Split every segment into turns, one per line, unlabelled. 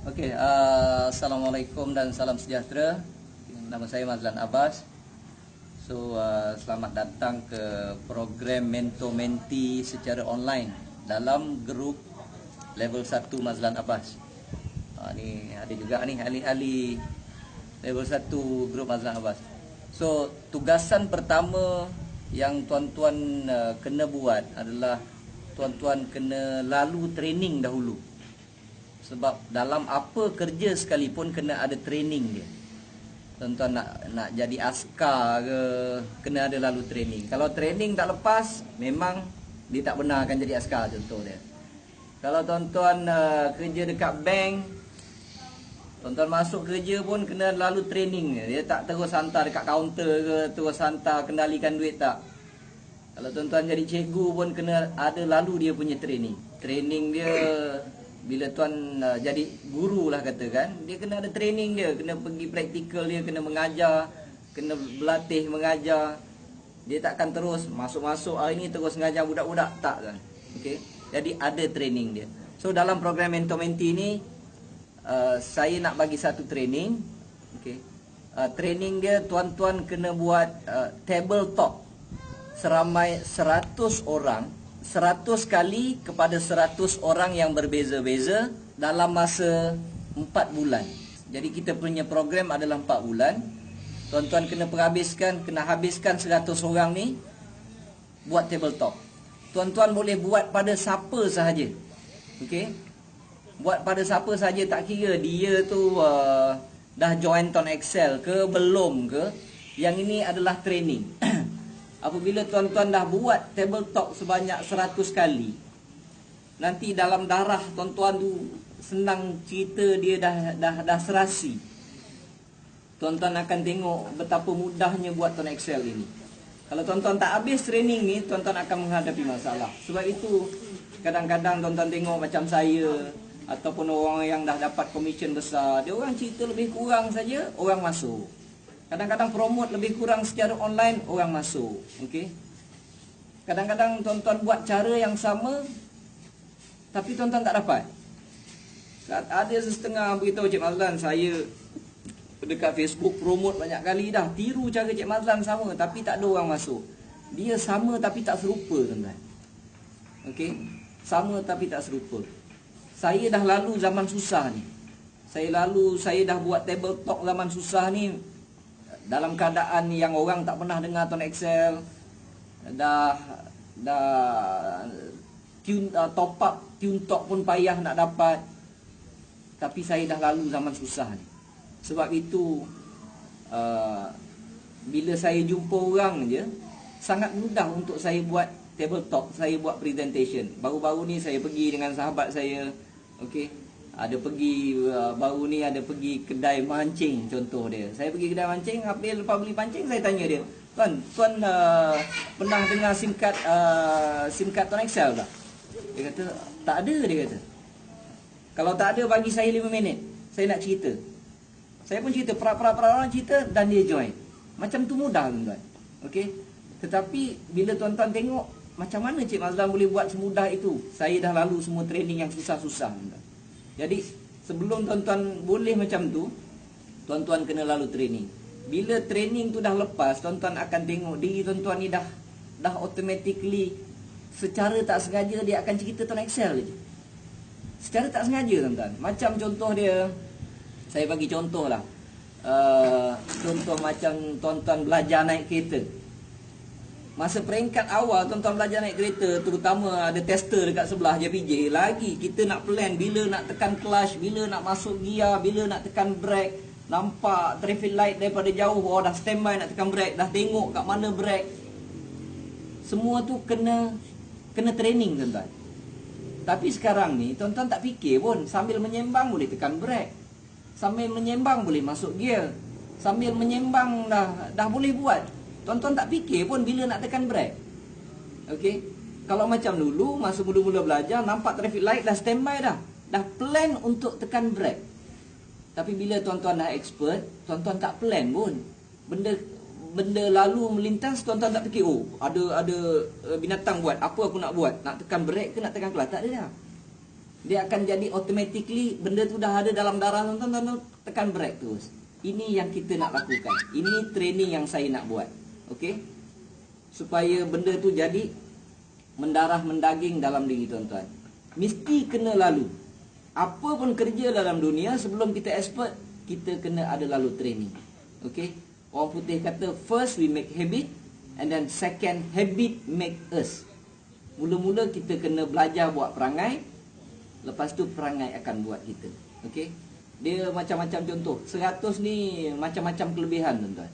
Okey, Assalamualaikum dan salam sejahtera. Nama saya Mazlan Abbas. Selamat datang ke program Mentor Menti secara online dalam grup level 1 Mazlan Abbas. Ni ada juga ni ahli-ahli level 1 grup Mazlan Abbas. Tugasan pertama yang tuan-tuan kena buat adalah tuan-tuan kena lalu training dahulu. Sebab dalam apa kerja sekalipun kena ada training dia. Tuan-tuan nak jadi askar ke, kena ada lalu training. Kalau training tak lepas, memang dia tak benar akan jadi askar, contoh dia. Kalau tuan-tuan kerja dekat bank, tuan-tuan masuk kerja pun kena lalu training. Dia tak terus hantar dekat kaunter ke, terus hantar kendalikan duit, tak. Kalau tuan-tuan jadi cikgu pun kena ada lalu dia punya training. Training dia bila tuan jadi guru lah katakan, dia kena ada training dia, kena pergi praktikal dia, kena mengajar, kena berlatih mengajar. Dia takkan terus masuk-masuk hari ni terus mengajar budak-budak, tak kan. Okey. Jadi ada training dia. Dalam program Mentor Menti ni saya nak bagi satu training. Okey. Training dia tuan-tuan kena buat table talk seramai 100 orang, 100 kali kepada 100 orang yang berbeza-beza dalam masa 4 bulan. Jadi kita punya program adalah 4 bulan. Tuan-tuan kena habiskan 100 orang ni buat table talk. Tuan-tuan boleh buat pada siapa sahaja. Okey. Buat pada siapa sahaja, tak kira dia tu dah join Ton Excel ke belum ke. Yang ini adalah training. Apabila tuan-tuan dah buat table talk sebanyak 100 kali, nanti dalam darah tuan-tuan tu senang cerita dia dah serasi. Tuan-tuan akan tengok betapa mudahnya buat Ton Excel ini. Kalau tuan-tuan tak habis training ni, tuan-tuan akan menghadapi masalah. Sebab itu kadang-kadang tuan-tuan tengok macam saya ataupun orang yang dah dapat komisen besar, dia orang cerita lebih kurang saja, orang masuk. Kadang-kadang promote lebih kurang secara online, orang masuk. Okey. Kadang-kadang tuan-tuan buat cara yang sama, tapi tuan-tuan tak dapat. Ada setengah beritahu Cik Mazlan, saya dekat Facebook promote banyak kali dah, tiru cara Cik Mazlan sama, tapi tak ada orang masuk. Dia sama tapi tak serupa, tuan-tuan. Okey. Sama tapi tak serupa. Saya dah lalu zaman susah ni. Saya dah buat table talk zaman susah ni, dalam keadaan yang orang tak pernah dengar Ton Excel, dah top up tune talk pun payah nak dapat. Tapi saya dah lalu zaman susah ni. Sebab itu bila saya jumpa orang je, sangat mudah untuk saya buat table talk, saya buat presentation. Baru-baru ni saya pergi dengan sahabat saya, okey, ada pergi kedai mancing, contoh dia. Saya pergi kedai mancing, lepas beli pancing, saya tanya dia, Tuan pernah dengar SIM card Ton Excel tak? Dia kata, tak ada, dia kata. Kalau tak ada, bagi saya 5 minit, saya nak cerita. Saya pun cerita, orang cerita dan dia join. Macam tu mudah, tuan-tuan. Okey. Tetapi bila tuan-tuan tengok macam mana Cik Mazlan boleh buat semudah itu, saya dah lalu semua training yang susah-susah, tuan-tuan. Jadi sebelum tuan-tuan boleh macam tu, tuan-tuan kena lalu training. Bila training tu dah lepas, tuan-tuan akan tengok diri tuan-tuan ni dah automatically, secara tak sengaja dia akan cerita Ton Excel je. Secara tak sengaja, tuan-tuan. Macam contoh dia, saya bagi contoh lah. Contoh macam tuan-tuan belajar naik kereta. Masa peringkat awal tuan-tuan belajar naik kereta, terutama ada tester dekat sebelah JPJ, lagi kita nak plan bila nak tekan clutch, bila nak masuk gear, bila nak tekan brake. Nampak traffic light daripada jauh, dah standby nak tekan brake, dah tengok kat mana brake. Semua tu kena training, tuan-tuan. Tapi sekarang ni tuan-tuan tak fikir pun, sambil menyembang boleh tekan brake, sambil menyembang boleh masuk gear, sambil menyembang dah boleh buat. Tuan-tuan tak fikir pun bila nak tekan brake. Okey. Kalau macam dulu, masa mula-mula belajar, nampak traffic light dah standby dah. Dah plan untuk tekan brake. Tapi bila tuan-tuan dah expert, tuan-tuan tak plan pun. Benda lalu melintas, tuan-tuan tak fikir, ada binatang buat, apa aku nak buat? Nak tekan brake ke nak tekan clutch? Tak ada dah. Dia akan jadi automatically benda tu dah ada dalam darah tuan-tuan, tekan break terus. Ini yang kita nak lakukan. Ini training yang saya nak buat. Okey? Supaya benda tu jadi mendarah mendaging dalam diri tuan-tuan. Mesti kena lalu. Apa pun kerja dalam dunia, sebelum kita expert, kita kena ada lalu training. Okey? Orang putih kata first we make habit, and then second habit make us. Mula-mula kita kena belajar buat perangai, lepas tu perangai akan buat kita. Okey? Dia macam-macam contoh. 100 ni macam-macam kelebihan tuan-tuan.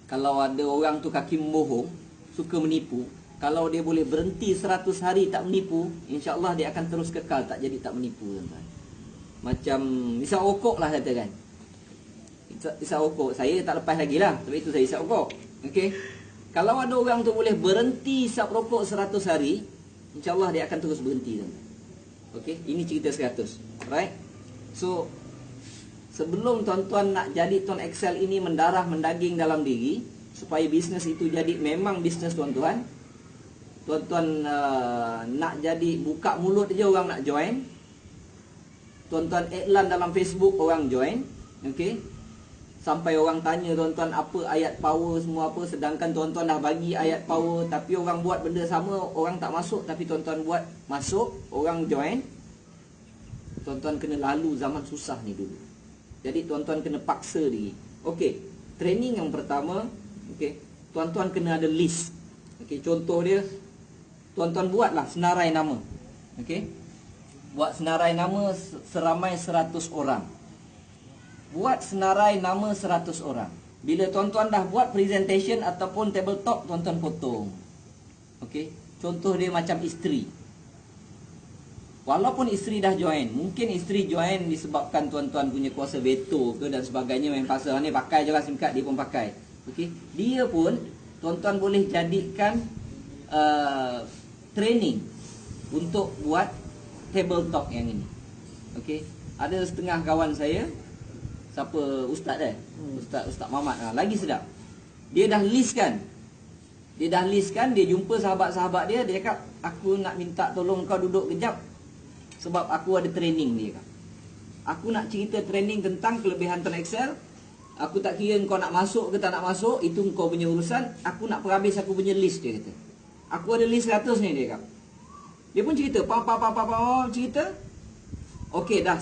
Kalau ada orang tu kaki membohong, suka menipu, kalau dia boleh berhenti 100 hari tak menipu, insya-Allah dia akan terus kekal tak jadi tak menipu tuan-tuan. Macam isap rokok lah katakan. Isap rokok, saya tak lepas lagi lah, sebab itu saya isap rokok. Okey. Kalau ada orang tu boleh berhenti isap rokok 100 hari, insya-Allah dia akan terus berhenti tuan-tuan. Okey, ini cerita 100. Right? So, sebelum tuan-tuan nak jadi tuan Excel ini mendarah mendaging dalam diri, supaya bisnes itu jadi memang bisnes tuan-tuan, tuan-tuan nak jadi buka mulut je orang nak join, tuan-tuan iklan dalam Facebook orang join, okey? Sampai orang tanya tuan-tuan apa ayat power semua apa, sedangkan tuan-tuan dah bagi ayat power tapi orang buat benda sama, orang tak masuk, tapi tuan-tuan buat masuk, orang join. Tuan-tuan kena lalu zaman susah ni dulu. Jadi tuan-tuan kena paksa diri. Okey, training yang pertama, okey, tuan-tuan kena ada list. Okey, contoh dia, tuan-tuan buatlah senarai nama. Okey, buat senarai nama seramai 100 orang. Buat senarai nama 100 orang. Bila tuan-tuan dah buat presentation ataupun tabletop, tuan-tuan potong. Okey, contoh dia macam isteri. Walaupun isteri dah join, mungkin isteri join disebabkan tuan-tuan punya kuasa veto ke dan sebagainya, main pasal ni pakai je lah SIM card, dia pun pakai. Okey, dia pun tuan-tuan boleh jadikan training untuk buat tabletop yang ini. Okey, ada setengah kawan saya, siapa ustaz Ustaz Mamat, lagi sedap. Dia dah list kan. Dia jumpa sahabat-sahabat dia, dia cakap aku nak minta tolong kau duduk kejap sebab aku ada training, dia kata. Aku nak cerita training tentang kelebihan Tuan Excel. Aku tak kira kau nak masuk ke tak nak masuk, itu kau punya urusan. Aku nak perhabis aku punya list, dia kata. Aku ada list 100 ni, dia kata. Dia pun cerita, cerita. Okey, dah